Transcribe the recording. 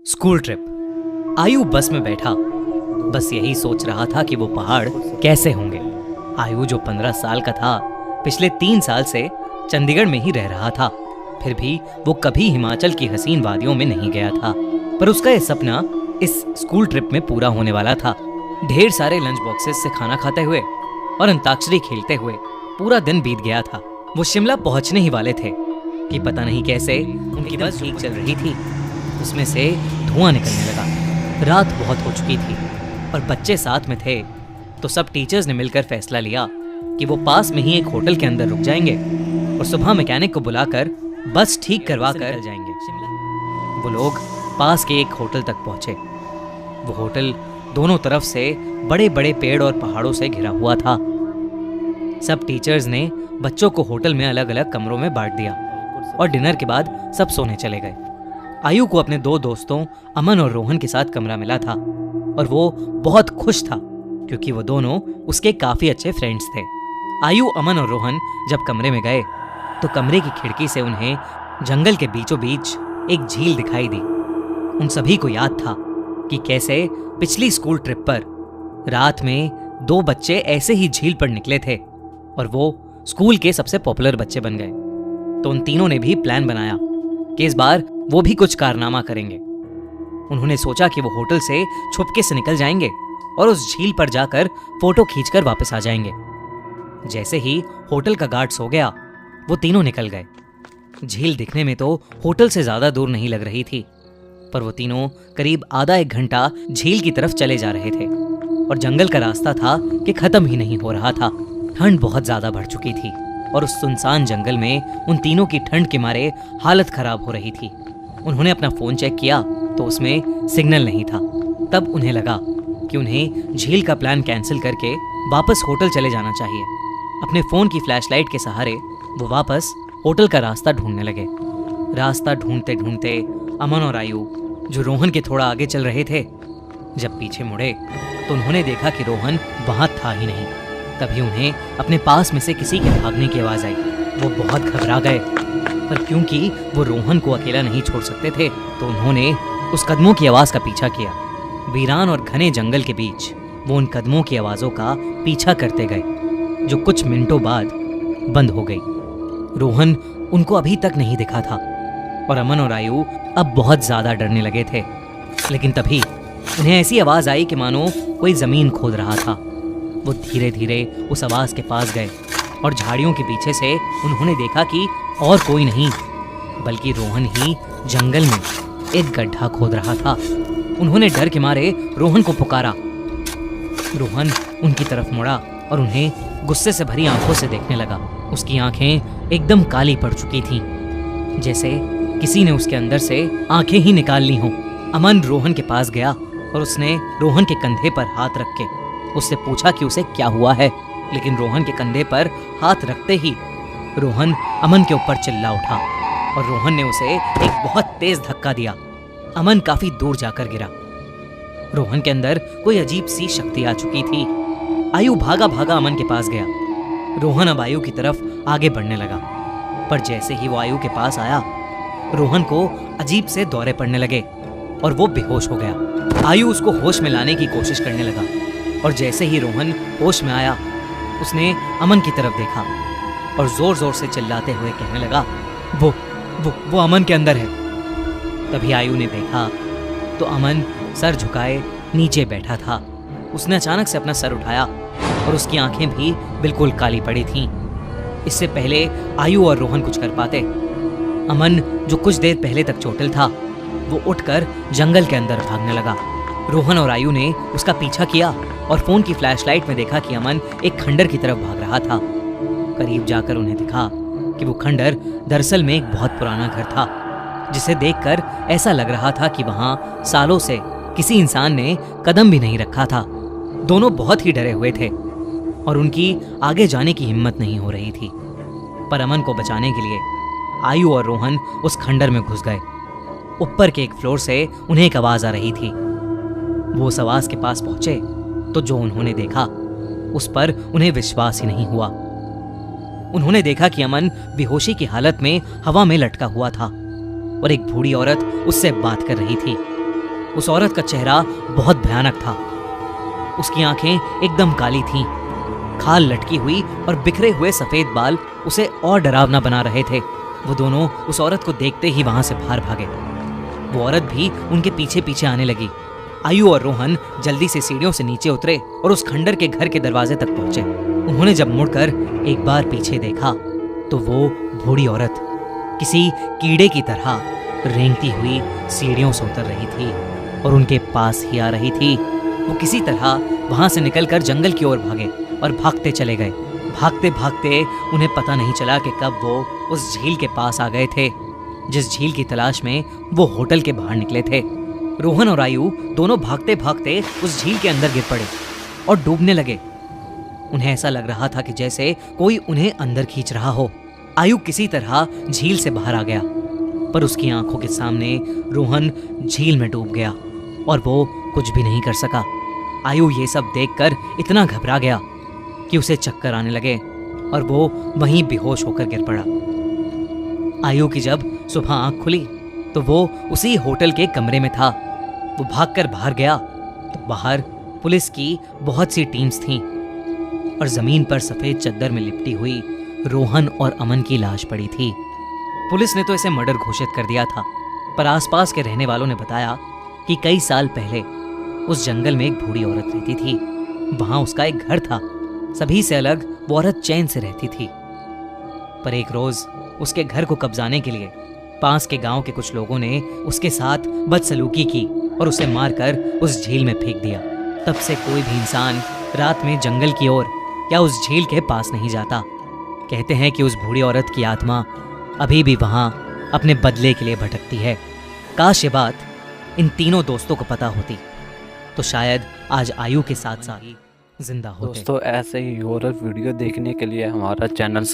School trip. आयु बस में बैठा बस यही सोच रहा था कि वो पहाड़ कैसे होंगे। आयु जो 15 साल का था, पिछले 3 साल से चंडीगढ़ में ही रह रहा था। फिर भी वो कभी हिमाचल की हसीन वादियों में नहीं गया था। पर उसका यह सपना इस स्कूल ट्रिप में पूरा होने वाला था। ढेर सारे लंच बॉक्सेस से खाना खाते हुए और अंताक्षरी खेलते हुए पूरा दिन बीत गया था। वो शिमला पहुंचने ही वाले थे कि पता नहीं कैसे उनकी बस ठीक चल रही थी, उसमें से धुआं निकलने लगा। रात बहुत हो चुकी थी और बच्चे साथ में थे, तो सब टीचर्स ने मिलकर फैसला लिया कि वो पास में ही एक होटल के अंदर रुक जाएंगे और सुबह मैकेनिक को बुलाकर बस ठीक करवा कर जाएंगे। वो लोग पास के एक होटल तक पहुंचे। वो होटल दोनों तरफ से बड़े बड़े पेड़ और पहाड़ों से घिरा हुआ था। सब टीचर्स ने बच्चों को होटल में अलग अलग कमरों में बांट दिया और डिनर के बाद सब सोने चले गए। आयु को अपने 2 दोस्तों अमन और रोहन के साथ कमरा मिला था और वो बहुत खुश था क्योंकि वो दोनों उसके काफी अच्छे फ्रेंड्स थे। आयु, अमन और रोहन जब कमरे में गए तो कमरे की खिड़की से उन्हें जंगल के बीचों बीच एक झील दिखाई दी। उन सभी को याद था कि कैसे पिछली स्कूल ट्रिप पर रात में 2 बच्चे ऐसे ही झील पर निकले थे और वो स्कूल के सबसे पॉपुलर बच्चे बन गए। तो उन तीनों ने भी प्लान बनाया कि इस बार वो भी कुछ कारनामा करेंगे। उन्होंने सोचा कि वो होटल से छुपके से निकल जाएंगे और उस झील पर जाकर फोटो खींचकर वापस आ जाएंगे। जैसे ही होटल का गार्ड सो गया, वो तीनों निकल गए। झील दिखने में तो होटल से ज्यादा दूर नहीं लग रही थी, पर वो तीनों करीब आधा 1 घंटा झील की तरफ चले जा रहे थे और जंगल का रास्ता था कि खत्म ही नहीं हो रहा था। ठंड बहुत ज्यादा बढ़ चुकी थी और उस सुनसान जंगल में उन तीनों की ठंड के मारे हालत खराब हो रही थी। उन्होंने अपना फोन चेक किया तो उसमें सिग्नल नहीं था। तब उन्हें लगा कि उन्हें झील का प्लान कैंसिल करके वापस होटल चले जाना चाहिए। अपने फोन की फ्लैशलाइट के सहारे वो वापस होटल का रास्ता ढूंढने लगे। रास्ता ढूंढते ढूंढते अमन और आयु, जो रोहन के थोड़ा आगे चल रहे थे, जब पीछे मुड़े तो उन्होंने देखा कि रोहन वहां था ही नहीं। तभी उन्हें अपने पास में से किसी के भागने की आवाज आई। वो बहुत घबरा गए, पर क्योंकि वो रोहन को अकेला नहीं छोड़ सकते थे तो उन्होंने उस कदमों की आवाज का पीछा किया। वीरान और घने जंगल के बीच वो उन कदमों की आवाजों का पीछा करते गए, जो कुछ मिनटों बाद बंद हो गई। रोहन उनको अभी तक नहीं दिखा था और अमन और आयु अब बहुत ज्यादा डरने लगे थे। लेकिन तभी उन्हें ऐसी आवाज आई कि मानो कोई जमीन खोद रहा था। वो धीरे धीरे उस आवाज के पास गए और झाड़ियों के पीछे से उन्होंने देखा कि और कोई नहीं बल्कि रोहन ही जंगल में एक गड्ढा खोद रहा था। उन्होंने डर के मारे रोहन को पुकारा। रोहन उनकी तरफ मुड़ा और उन्हें गुस्से से भरी आंखों से देखने लगा। उसकी आंखें एकदम काली पड़ चुकी थीं, जैसे किसी ने उसके अंदर से आंखें ही निकाल ली हों। अमन रोहन के पास गया और उसने रोहन के कंधे पर हाथ रख के उससे पूछा कि उसे क्या हुआ है। लेकिन रोहन के कंधे पर हाथ रखते ही रोहन अमन के ऊपर चिल्ला उठा और रोहन ने उसे एक बहुत तेज धक्का दिया। अमन काफी दूर जाकर गिरा। रोहन के अंदर कोई अजीब सी शक्ति आ चुकी थी। आयु भागा भागा अमन के पास गया। रोहन अब आयु की तरफ आगे बढ़ने लगा, पर जैसे ही वो आयु के पास आया, रोहन को अजीब से दौरे पड़ने लगे और वो बेहोश हो गया। आयु उसको होश में लाने की कोशिश करने लगा और जैसे ही रोहन होश में आया, उसने अमन की तरफ देखा और जोर जोर से चिल्लाते हुए कहने लगा, वो अमन के अंदर है। तभी आयु ने देखा तो अमन सर झुकाए नीचे बैठा था। उसने अचानक से अपना सर उठाया और उसकी आंखें भी बिल्कुल काली पड़ी थीं। इससे पहले आयु और रोहन कुछ कर पाते, अमन, जो कुछ देर पहले तक चोटिल था, वो उठकर जंगल के अंदर भागने लगा। रोहन और आयु ने उसका पीछा किया और फोन की फ्लैशलाइट में देखा कि अमन एक खंडर की तरफ भाग रहा था। करीब जाकर उन्हें दिखा कि वो खंडर दरअसल में एक बहुत पुराना घर था, जिसे देखकर ऐसा लग रहा था कि वहां सालों से किसी इंसान ने कदम भी नहीं रखा था। दोनों बहुत ही डरे हुए थे और उनकी आगे जाने की हिम्मत नहीं हो रही थी। पर अमन को बचाने के लिए आयु और रोहन उस खंडर में घुस गए। ऊपर के एक फ्लोर से उन्हें एक आवाज आ रही थी। वो उस आवाज के पास पहुंचे तो जो उन्होंने देखा उस पर उन्हें विश्वास ही नहीं हुआ। उन्होंने देखा कि अमन बेहोशी की हालत में हवा में लटका हुआ था और एक बूढ़ी औरत उससे बात कर रही थी। उस औरत का चेहरा बहुत भयानक था। उसकी आंखें एकदम काली थीं। खाल लटकी हुई और बिखरे हुए सफेद बाल उसे और डरावना बना रहे थे। वो दोनों उस औरत को देखते ही वहां से बाहर भागे। वो औरत भी उनके पीछे पीछे आने लगी। आयु और रोहन जल्दी से सीढ़ियों से नीचे उतरे और उस खंडर के घर के दरवाजे तक पहुंचे। उन्होंने जब मुड़कर एक बार पीछे देखा तो वो बूढ़ी औरत किसी कीड़े की तरह रेंगती हुई सीढ़ियों से उतर रही थी और उनके पास ही आ रही थी। वो किसी तरह वहां से निकलकर जंगल की ओर भागे और भागते चले गए। भागते भागते उन्हें पता नहीं चला कि कब वो उस झील के पास आ गए थे, जिस झील की तलाश में वो होटल के बाहर निकले थे। रोहन और आयु दोनों भागते भागते उस झील के अंदर गिर पड़े और डूबने लगे। उन्हें ऐसा लग रहा था कि जैसे कोई उन्हें अंदर खींच रहा हो। आयु किसी तरह झील से बाहर आ गया, पर उसकी आंखों के सामने रोहन झील में डूब गया और वो कुछ भी नहीं कर सका। आयु ये सब देखकर इतना घबरा गया कि उसे चक्कर आने लगे और वो वहीं बेहोश होकर गिर पड़ा। आयु की जब सुबह आंख खुली तो वो उसी होटल के कमरे में था। वो भागकर बाहर गया तो बाहर पुलिस की बहुत सी टीम्स थीं और जमीन पर सफेद चद्दर में लिपटी हुई रोहन और अमन की लाश पड़ी थी। पुलिस ने तो इसे मर्डर घोषित कर दिया था, पर आसपास के रहने वालों ने बताया कि कई साल पहले उस जंगल में एक बूढ़ी औरत रहती थी। वहां उसका एक घर था। सभी से अलग वो औरत चैन से रहती थी। पर एक रोज उसके घर को कब्जाने के लिए पास के गांव के कुछ लोगों ने उसके साथ बदसलूकी की और उसे मारकर उस झील में फेंक दिया। तब से कोई भी इंसान रात में जंगल की ओर या उस झील के पास नहीं जाता। कहते हैं कि उस बूढ़ी औरत की आत्मा अभी भी वहां अपने बदले के लिए भटकती है। काश ये बात इन तीनों दोस्तों को पता होती तो शायद आज आयु के साथ साथ जिंदा होते। दोस्तों ऐसे ही हॉरर वीडियो देखने के लिए हमारा चैनल